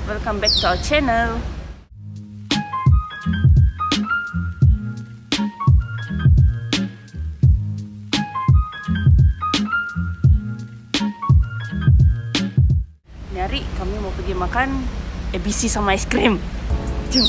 welcome back to our channel. Ini hari kami mau pergi makan ABC sama es krim. Jom.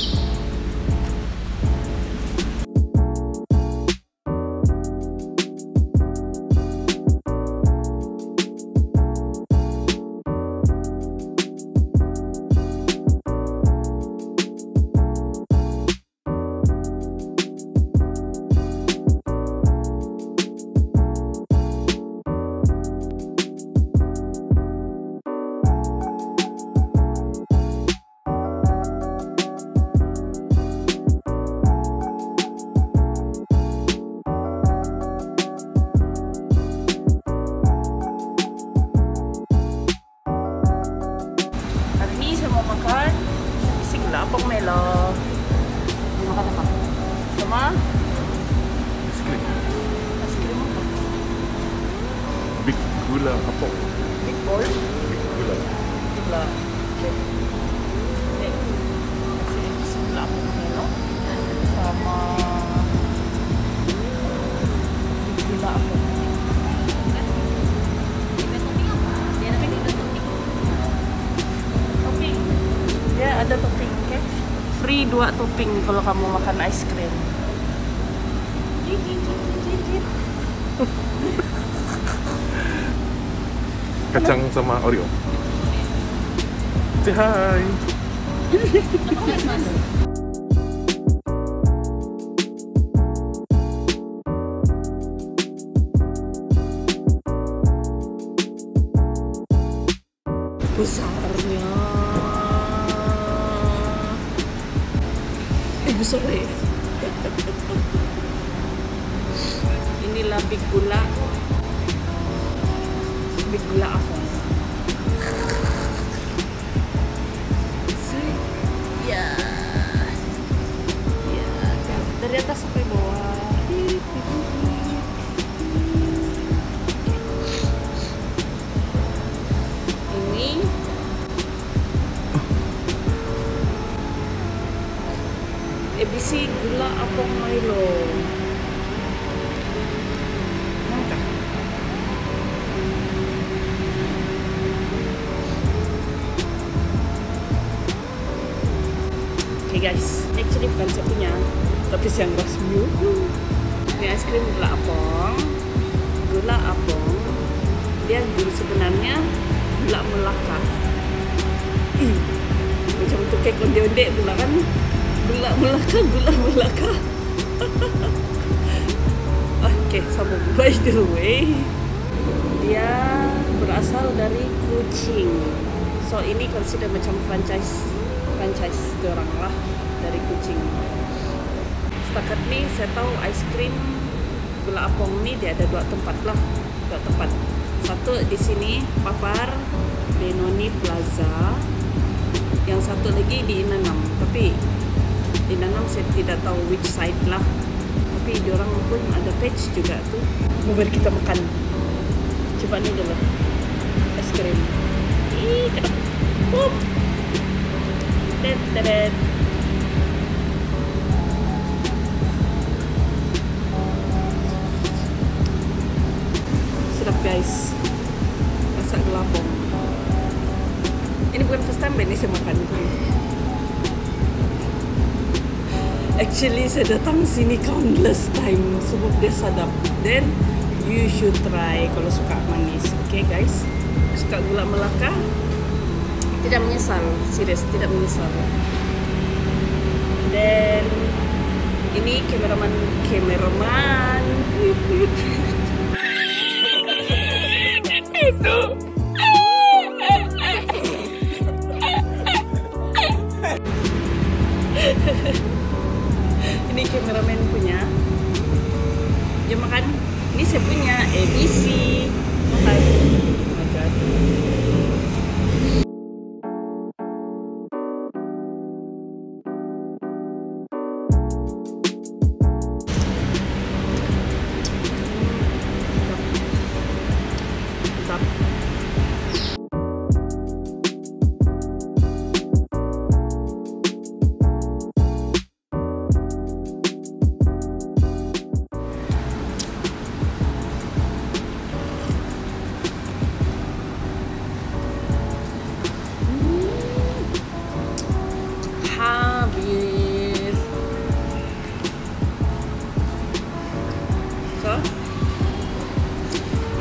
Apong melo. Makan apa? Sama? Es krim. Es krim apa? Big gula apong. Big bowl? Big gula. Gula. Oke. Oke. Kasih gula apong melo. Sama big gula apong. Ya, ada topping, oke? Free 2 topping kalau kamu makan es krim. Kacang sama Oreo. Say hi. Besarnya. Besar ya. Inilah big gula apong. Ya, ya, dari atas sampai bawah. Ini ABC gula apong Milo. Mantap. Oke guys, actually bukan saya punya, tapi yang resmi. Ini es krim gula apong. Gula apong, dia sebenarnya gula Melaka. Macam untuk kek onde-onde pula kan. Gula Melaka. Oke, sambung. By the way, dia berasal dari kucing. So ini consider macam franchise orang lah dari kucing. Setakat ni saya tahu es krim gula apong ni dia ada 2 tempat lah. 2 tempat. Satu di sini papar Benoni Plaza. Yang satu lagi di Inanam. Tapi di Nanam saya tidak tahu which side lah, tapi diorang pun ada page juga tuh. Mari kita makan. Coba nih dulu es krim. Ih, kedap. Dedet. Sedap guys, rasa gula apong. Ini bukan first time ini saya makan. Actually saya datang sini countless time sebab dia sadap. Then you should try kalau suka manis. Okay guys, suka gula Melaka, tidak menyesal, serius tidak menyesal. Dan ini kameraman itu. Ini kameramen punya. Jom makan. Ini saya punya ABC. Makan. Oh my god. Mantap.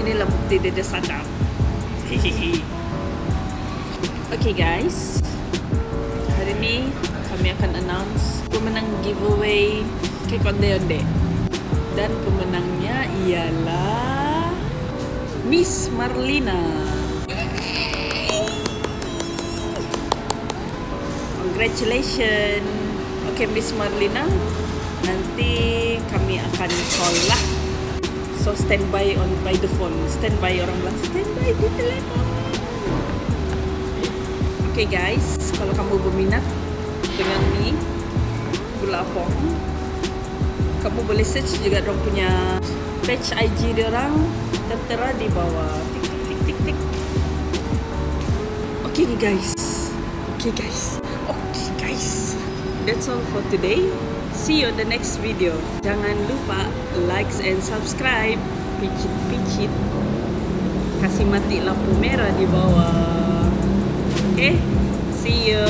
Inilah bukti dia sadar. Okay guys, hari ini kami akan announce pemenang giveaway kek onde-onde. Dan pemenangnya ialah Miss Marlina. Congratulations. Okay, Miss Marlina, nanti kami akan call lah. So stand by by the phone. Stand by, orang bilang stand by di telepon. Okay guys, kalau kamu berminat dengan ni gula apong, kamu boleh search juga dorang punya page IG dorang, tertera di bawah. Tik tik tik tik. Okay guys. Okay guys. That's all for today. See you on the next video. Jangan lupa likes and subscribe. Picit. Kasih mati lampu merah di bawah. Okay, see you.